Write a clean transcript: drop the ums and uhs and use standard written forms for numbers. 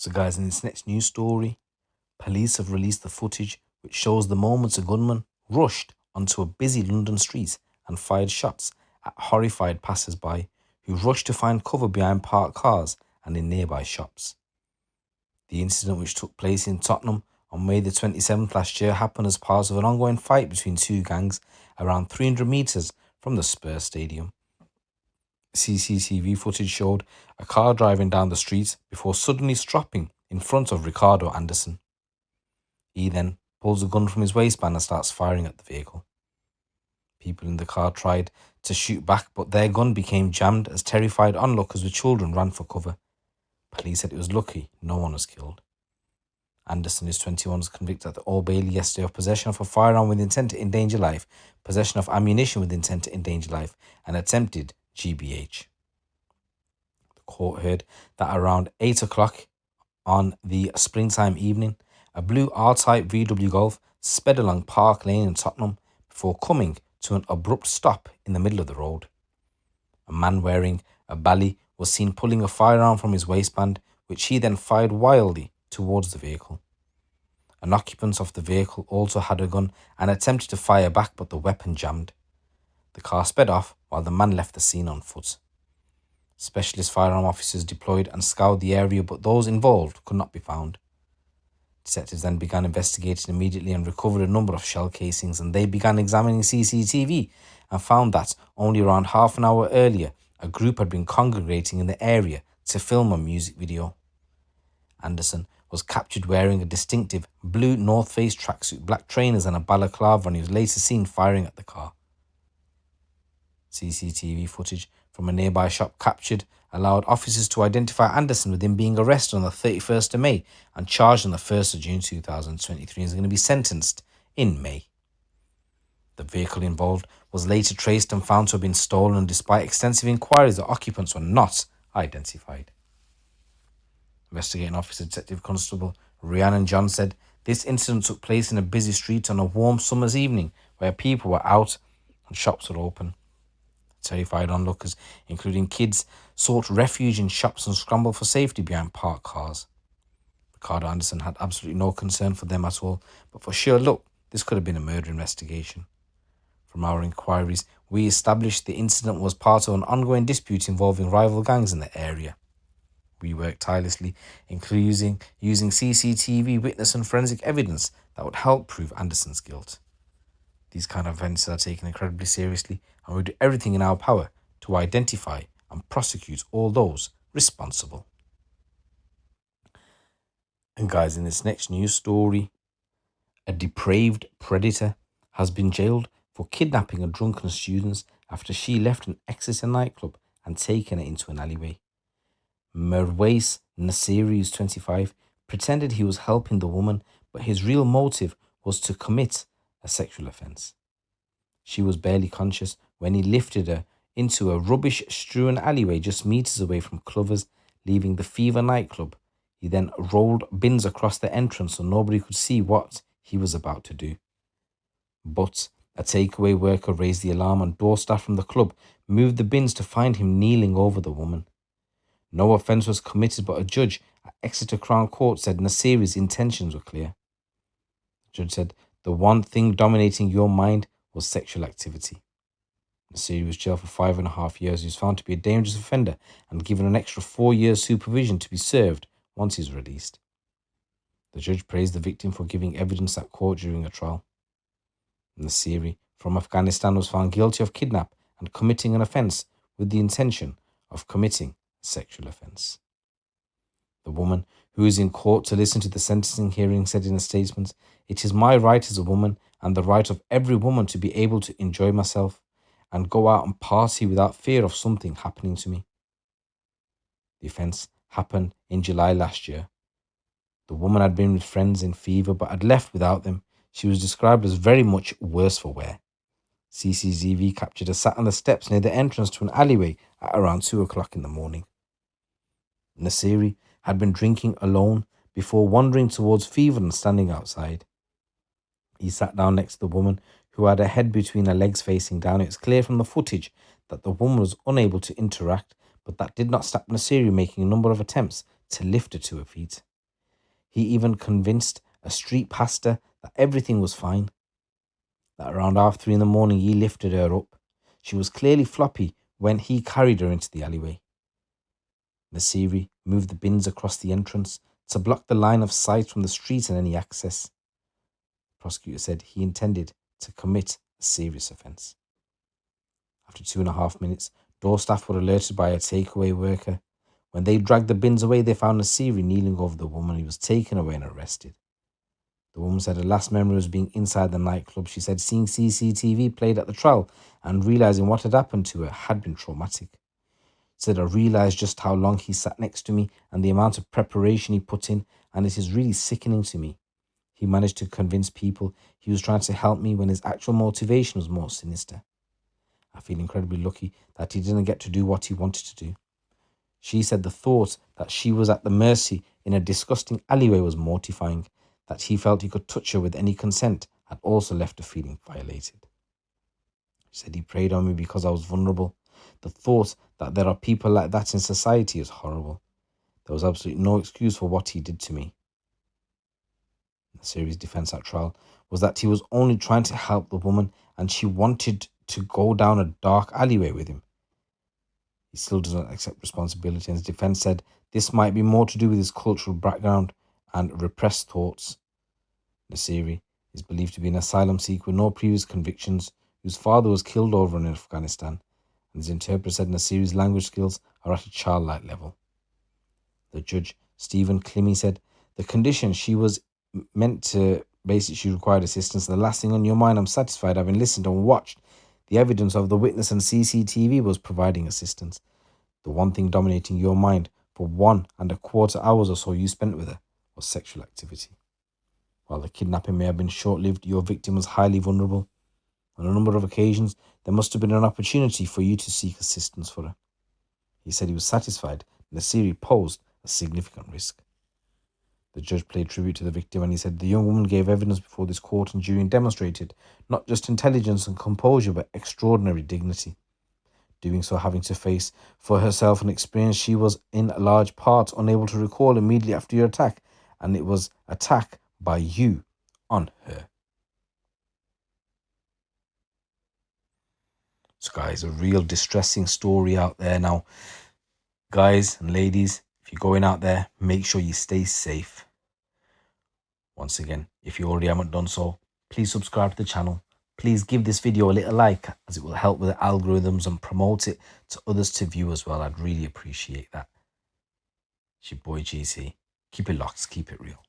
So guys, in this next news story, police have released the footage which shows the moments a gunman rushed onto a busy London street and fired shots at horrified passers-by who rushed to find cover behind parked cars and in nearby shops. The incident, which took place in Tottenham on May the 27th last year, happened as part of an ongoing fight between two gangs around 300 metres from the Spurs Stadium. CCTV footage showed a car driving down the street before suddenly stopping in front of Ricardo Anderson. He then pulls a gun from his waistband and starts firing at the vehicle. People in the car tried to shoot back, but their gun became jammed as terrified onlookers with children ran for cover. Police said it was lucky no one was killed. Anderson, is 21, was convicted at the Old Bailey yesterday of possession of a firearm with intent to endanger life, possession of ammunition with intent to endanger life, and attempted GBH. The court heard that around 8 o'clock on the springtime evening, a blue R-Type VW Golf sped along Park Lane in Tottenham before coming to an abrupt stop in the middle of the road. A man wearing a bally was seen pulling a firearm from his waistband, which he then fired wildly towards the vehicle. An occupant of the vehicle also had a gun and attempted to fire back, but the weapon jammed. The car sped off while the man left the scene on foot. Specialist firearm officers deployed and scoured the area, but those involved could not be found. Detectives then began investigating immediately and recovered a number of shell casings, and they began examining CCTV and found that only around half an hour earlier, a group had been congregating in the area to film a music video. Anderson was captured wearing a distinctive blue North Face tracksuit, black trainers and a balaclava, and he was later seen firing at the car. CCTV footage from a nearby shop captured allowed officers to identify Anderson, with him being arrested on the 31st of May and charged on the 1st of June 2023 and is going to be sentenced in May. The vehicle involved was later traced and found to have been stolen, and despite extensive inquiries, the occupants were not identified. Investigating Officer Detective Constable Rhiannon John said this incident took place in a busy street on a warm summer's evening where people were out and shops were open. Terrified onlookers, including kids, sought refuge in shops and scrambled for safety behind parked cars. Ricardo Anderson had absolutely no concern for them at all, but for sure luck, this could have been a murder investigation. From our inquiries, we established the incident was part of an ongoing dispute involving rival gangs in the area. We worked tirelessly, including using CCTV, witness and forensic evidence that would help prove Anderson's guilt. These kind of events are taken incredibly seriously, and we do everything in our power to identify and prosecute all those responsible. And guys, in this next news story, a depraved predator has been jailed for kidnapping a drunken student after she left an Exeter nightclub and taken her into an alleyway. Merwais Nasiri, who's 25, pretended he was helping the woman, but his real motive was to commit a sexual offence. She was barely conscious when he lifted her into a rubbish-strewn alleyway just metres away from Clovers, leaving the Fever nightclub. He then rolled bins across the entrance so nobody could see what he was about to do. But a takeaway worker raised the alarm, and door staff from the club moved the bins to find him kneeling over the woman. No offence was committed, but a judge at Exeter Crown Court said Nasiri's intentions were clear. The judge said the one thing dominating your mind was sexual activity. Nasiri was jailed for 5.5 years. He was found to be a dangerous offender and given an extra 4 years supervision to be served once he's released. The judge praised the victim for giving evidence at court during a trial. Nasiri, from Afghanistan, was found guilty of kidnap and committing an offence with the intention of committing a sexual offence. The woman, who is in court to listen to the sentencing hearing, said in a statement, "It is my right as a woman and the right of every woman to be able to enjoy myself and go out and party without fear of something happening to me." The offence happened in July last year. The woman had been with friends in Fever but had left without them. She was described as very much worse for wear. CCTV captured her sat on the steps near the entrance to an alleyway at around 2 o'clock in the morning. Nasiri had been drinking alone before wandering towards Fever and standing outside. He sat down next to the woman, who had her head between her legs facing down. It was clear from the footage that the woman was unable to interact, but that did not stop Nasiri making a number of attempts to lift her to her feet. He even convinced a street pastor that everything was fine. That around 3:30 in the morning, he lifted her up. She was clearly floppy when he carried her into the alleyway. Nasiri moved the bins across the entrance to block the line of sight from the street and any access. The prosecutor said he intended to commit a serious offence. After 2.5 minutes, door staff were alerted by a takeaway worker. When they dragged the bins away, they found Nasiri kneeling over the woman. He was taken away and arrested. The woman said her last memory was being inside the nightclub. She said seeing CCTV played at the trial and realising what had happened to her had been traumatic. She said, I realised just how long he sat next to me and the amount of preparation he put in, and it is really sickening to me. He managed to convince people he was trying to help me when his actual motivation was more sinister. I feel incredibly lucky that he didn't get to do what he wanted to do. She said the thought that she was at the mercy in a disgusting alleyway was mortifying. That he felt he could touch her with any consent had also left her feeling violated. She said he preyed on me because I was vulnerable. The thought that there are people like that in society is horrible. There was absolutely no excuse for what he did to me. The series defense at trial was that he was only trying to help the woman and she wanted to go down a dark alleyway with him. He still doesn't accept responsibility, and his defense said this might be more to do with his cultural background and repressed thoughts. Nasiri is believed to be an asylum seeker with no previous convictions, whose father was killed over in Afghanistan, and his interpreter said Nasiri's language skills are at a childlike level. The judge, Stephen Climmy, said the condition she was meant to basically she required assistance. The last thing on your mind, I'm satisfied having listened and watched the evidence of the witness and CCTV was providing assistance. The one thing dominating your mind for 1.25 hours or so you spent with her was sexual activity. While the kidnapping may have been short-lived, your victim was highly vulnerable. On a number of occasions, there must have been an opportunity for you to seek assistance for her. He said he was satisfied Nasiri posed a significant risk. The judge paid tribute to the victim and he said the young woman gave evidence before this court and jury and demonstrated not just intelligence and composure but extraordinary dignity. Doing so, having to face for herself an experience she was in large part unable to recall immediately after your attack, and it was attack by you on her. So guys, a real distressing story out there. Now, guys and ladies, if you're going out there, make sure you stay safe. Once again, if you already haven't done so, please subscribe to the channel. Please give this video a little like, as it will help with the algorithms and promote it to others to view as well. I'd really appreciate that. It's your boy GC. Keep it locked, keep it real.